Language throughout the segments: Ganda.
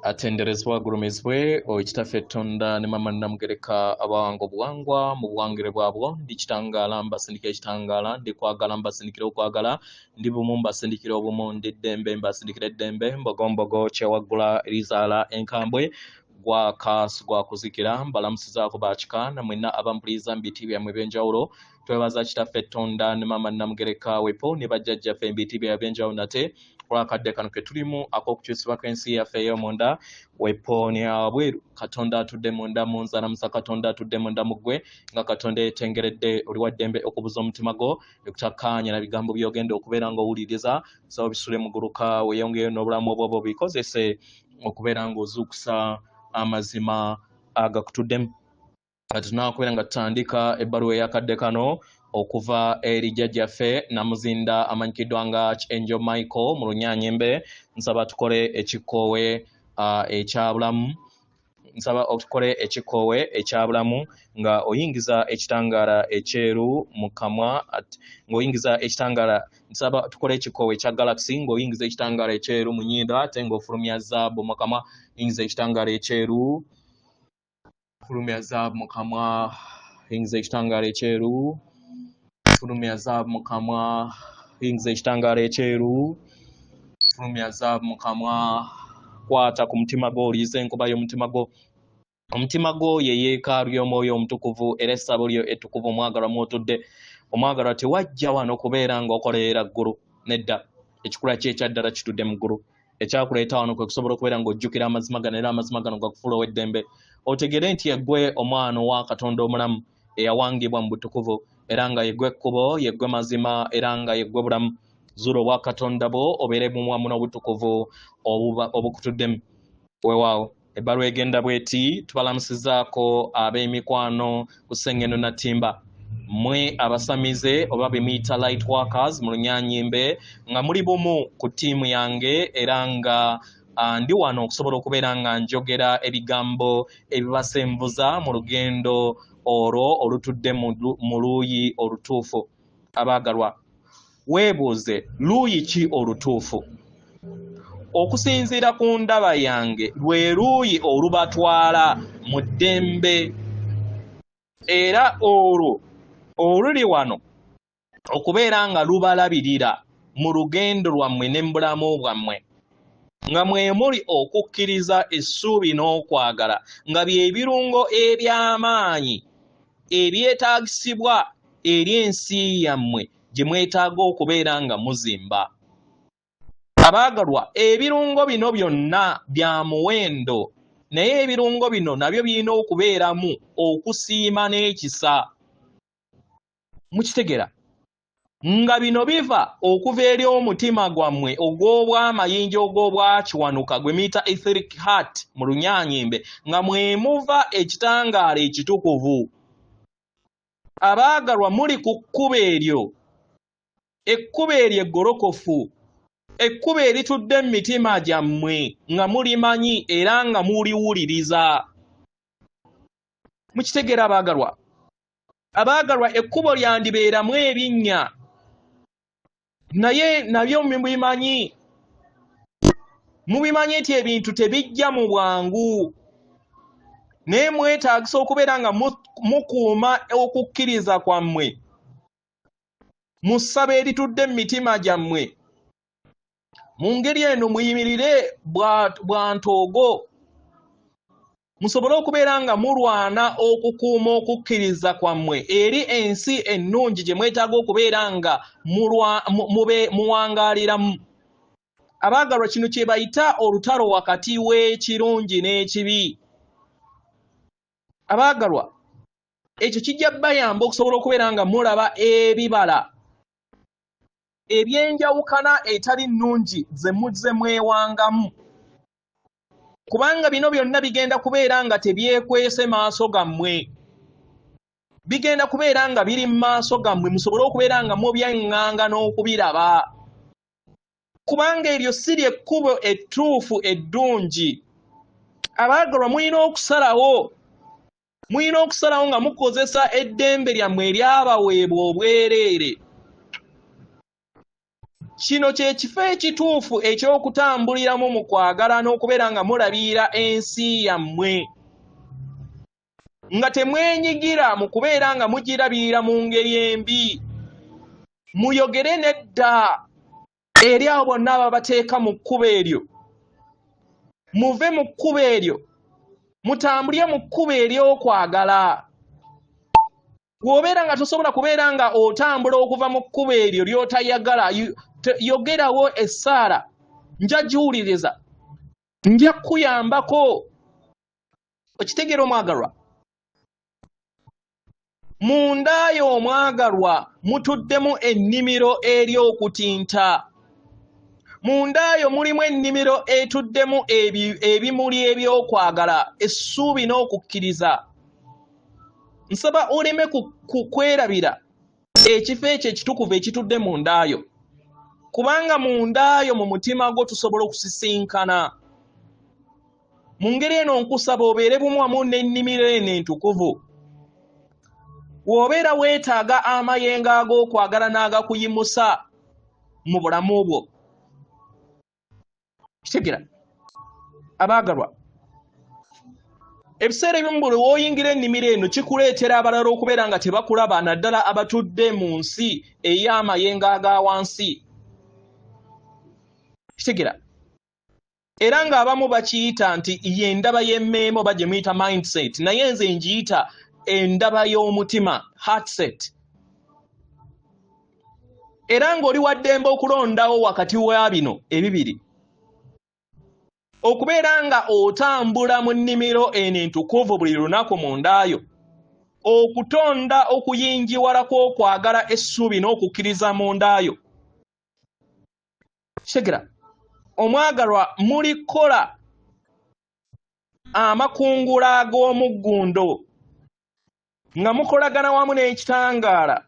atenderezebwa agulumizibwe Oweekitaffe Tonda ne Mama Namugereka abawango buwangwa mu buwangire bwabwo ndi kitangaala mbasindikira ekitangaala ndi kwagala mbasindikira okwagala ndi bumu mbasindikira obumu ndi ddembe mbasindikira eddembe mbogombogo kyewaggula erizaala enkambwe gwakaasi gwakuzikira mbalamusizaako baakika namwenna abampuliriza mu biti byammwe ebyenjawulo twebaza Kitaffe Tonda ne Mama Namugereka wepo ne bajjajjaffe mu biti byabwe ebyenjawulo nate olwakadde kano ke tulimu ak'okukyusibwa kw'ensi yaffe ey'omunda wepo ne abweru Katonda atudde munda mu nzalamusa Katonda atudde munda mu ggwe nga Katonda yeetengeredde oli wa ddembe okubuza omutima gwo ekutakkaanya na bigambo by'ogenda okubeera ng'owuliriza sawa bisule muguluka weeyongeyo n'obulamu obwo bikozese okubeera ng'ozuukusa amazima agakutuddemu kati tunaakubeera nga tutandika ebbaluwa ey'akadde kano okuva eri jjajjaffe Namuzinda amanyikiddwa nga Angel Michael mu Lunyaanyembe. Nsaba tukole ekikoowe ekyabulamu nga oyingiza ekitangaala ekyeru mu kamwa ng'oyingiza ekitangaala nsaba tukole ekikoowe ekya Galaxy ng'oyingiza ekitangaala ekyeru mu nnyindo ate ng'ofulumya zaabu mu kamwa yingiza ekitangaala ekyeru fulumya zaabu mu kamwa yingiza ekitangaala ekyeru fulumya zaabu mu kamwa yingiza ekitangaala ekyeru fulumya zaabu mu kamwa kwata ku mutima gwo oliyiza enkuba y'omutima gwo omutima gwo ye yeekaalu y'omwoyo omutukuvu era essabo lyo ettukuvu omwagalwa mw'otudde omwagalwa tewajja wano kubeera ng'okolerera ggulu nedda ekikula kye ekyaddala kitudde mu ggulu ekyakuleeta wano kwe kusobola okubeera ng'ojjukira amazima gano era amazima gano gakufuula ow'eddembe otegere nti yeggwe omwana owa Katonda omulamu eyawangibwa mu butukuvu era nga yeggwe ekkubo yeggwe mazima era nga yeggwe bulamu zuula obwa Katonda bwo obeere bumwamu n'obutukuvu obukutuddemu weewaawo ebbaluwa egenda bweti tubalamusizaako ab'emikwano ku Ssengeno Natimba mmwe abasamize oba bemuyita light workers mu Lunyaanyimbe nga muli bumu ku ttiimu yange era nga ndi wano okusobola okubeera nga njogera ebigambo ebibasembuza mu lugendo olwo olutudde mu luuyi olutuufu. Abaagalwa weebuuze luuyi ki olutuufu? Okusinziira ku ndaba yange lwe luuyi olubatwala mu ddembe era olwo oluli wano okubeera nga lubalabirira mu lugendo lwammwe ne mu bulamu bwammwe nga mwe muli okukkiriza essuubi n'okwagala nga bye birungo eby'amaanyi ebyetaagisibwa eri ensi yammwe gye mwetaaga okubeera nga muzimba. Abaagalwa ebirungo bino byonna bya muwendo naye ebirungo bino nabyo birina okubeeramu okusiima n'ekisa. Mukitegera nga bino biva okuva eri omutima gwammwe ogw'obwamayinja ogw'obwakiwanuka gwe muyita etheric heart mu Lunyaanyimbe nga mwe muva ekitangaala ekitukuvu. Abaagalwa muli ku kkubo eryo eggolokofu ekkubo eritudde mu mitima gyammwe nga mulimanyi era nga muliwuliriza. Mukitegera abaagalwa ekkubo lyandibeeramu ebinnya naye nabyo mubimanyi nti ebintu tebijja mu bwangu naye mwetaagisa okubeera nga mukuuma okukkiriza kwammwe mu ssabo eritudde mu mitima gyammwe. Mu ngeri eno muyimirire bwa ntoogo musobole okubeera nga mulwana okukuuma okukkiriza kwammwe eri ensi ennungi gye mwetaaga okubeera nga muwangaaliramu. Abaagalwa kino kye bayita olutalo wakati w'ekirungi n'ekibi. Abaagalwa ekyo kijja bayamba okusobola okubeera nga mulaba ebibala ebyenjawukana etali nnungi ze muzze mwewangamu kubanga bino byonna bigenda kubeera nga tebyekwese maaso gammwe bigenda kubeera nga biri mu maaso gammwe musobole okubeera nga mubyaŋŋanga n'okubiraba kubanga eryo si lyekkubo ettuufu eddungi. Abaagalwa mulina okusalawo nga mukozesa eddembe lyammwe eryabaweebwa obwereere kino kye kifo ekituufu eky'okutambuliramu mu kwagala n'okubeera nga mulabirira ensi yammwe nga temwenyigira mu kubeera nga mugirabirira mu ngeri embi. Muyogere nedda eri abo bonna ababateeka mu kkubo eryo. Muve mu kkubo eryo, mutambulire mu kkubo ery'okwagala. Bw'obeera nga tosobola kubeera nga otambula okuva mu kkubo eryo ly'otayagala, yogerawo essaala, nja giwuliriza, nja kuyambako. Okitegeera omwagalwa? Mundayo omwagalwa mutuddemu ennimiro ery'okutinta. Mundayo mulimu ennimiro etuddemu ebimuli eby'okwagala, essuubi n'okukkiriza. Nsaba oleme kwerabira ekifo ekyo ekitukuvu ekitudde mundayo, kubanga mundayo mu mutima gwo tusobola okusisinkana. Mu ngeri eno nkusaba obeere bumu wamu n'ennimiro eno entukuvu. W'obeera weetaaga amayengo ag'okwagala n'agakuyimusa mu bulamu bwo. Kitegeera abaagalwa, ebiseera ebimu buli w'oyingira ennimiro eno kikuleetera abalala okubeera nga tebakulaba, naddala abatudde mu nsi ey'amayengo aga wansi. Kitegeera era ng'abamu bakiyita nti ye ndaba y'emmeeme oba gye muyita mindset, naye nze ngiyita endaba y'omutima, heartset. Era ng'oli wa ddembe okulondawo wakati wa bino ebibiri, okubeera nga otambula mu nnimiro eno entukuvu buli lunaku mundayo, okutonda okuyingiwala kw'okwagala essuubi n'okukkiriza mundayo. Kitegeera omwagalwa, mulikola amakungula ag'omuggundo nga mukolagana wamu n'ekitangaala,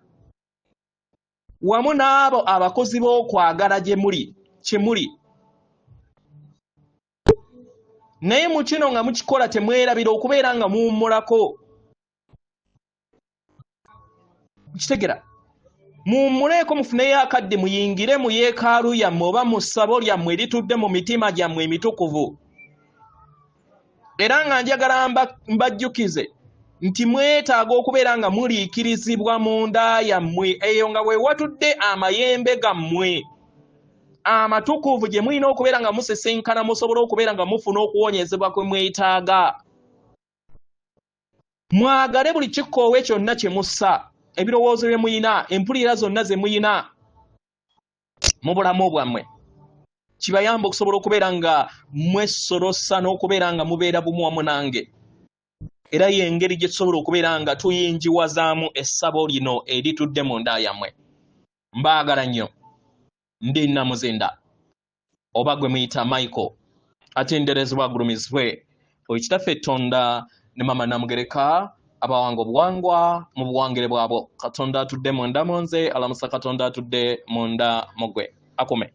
wamu n'abo abakozi b'okwagala kye muli. Naye mu kino nga mukikola temwerabira okubeera nga muwummulako. Kitegeera muwummuleeko, mufuneyo akadde, muyingire mu yeekaalu yammwe oba mu ssabo lyammwe eritudde mu mitima gyammwe emitukuvu. Era nga njagala mbajjukize nti mwetaaga okubeera nga muliikirizibwa munda yammwe, eyo nga bwe watudde amayembe gammwe amatukuvu gye mulina okubeera nga musisinkana, musobole okubeera nga mufuna okuwonyezebwa kwe mwetaaga. Mwagale buli kikkoowe kyonna kye mussa, ebirowoozo bye muyina, empulira zonna ze muyina mu bulamu bwammwe, kibayamba okusobola okubeera nga mwesolosa n'okubeera nga mubeera bumu wamu nange. Era y'engeri gye tusobola okubeera nga tuyinjiwazaamu essabo lino eritudde mu nda yammwe. Mbaagala nnyo. Ndi Namuzinda oba gwe muyita Michael, atenderezebwa agulumizibwe Kitaffe Tonda ne Mama Namugereka, abawanga obuwangwa mu buwangire bwabo. Katonda atudde munda mu nze, alamusa Katonda atudde munda mu gwe. Akume.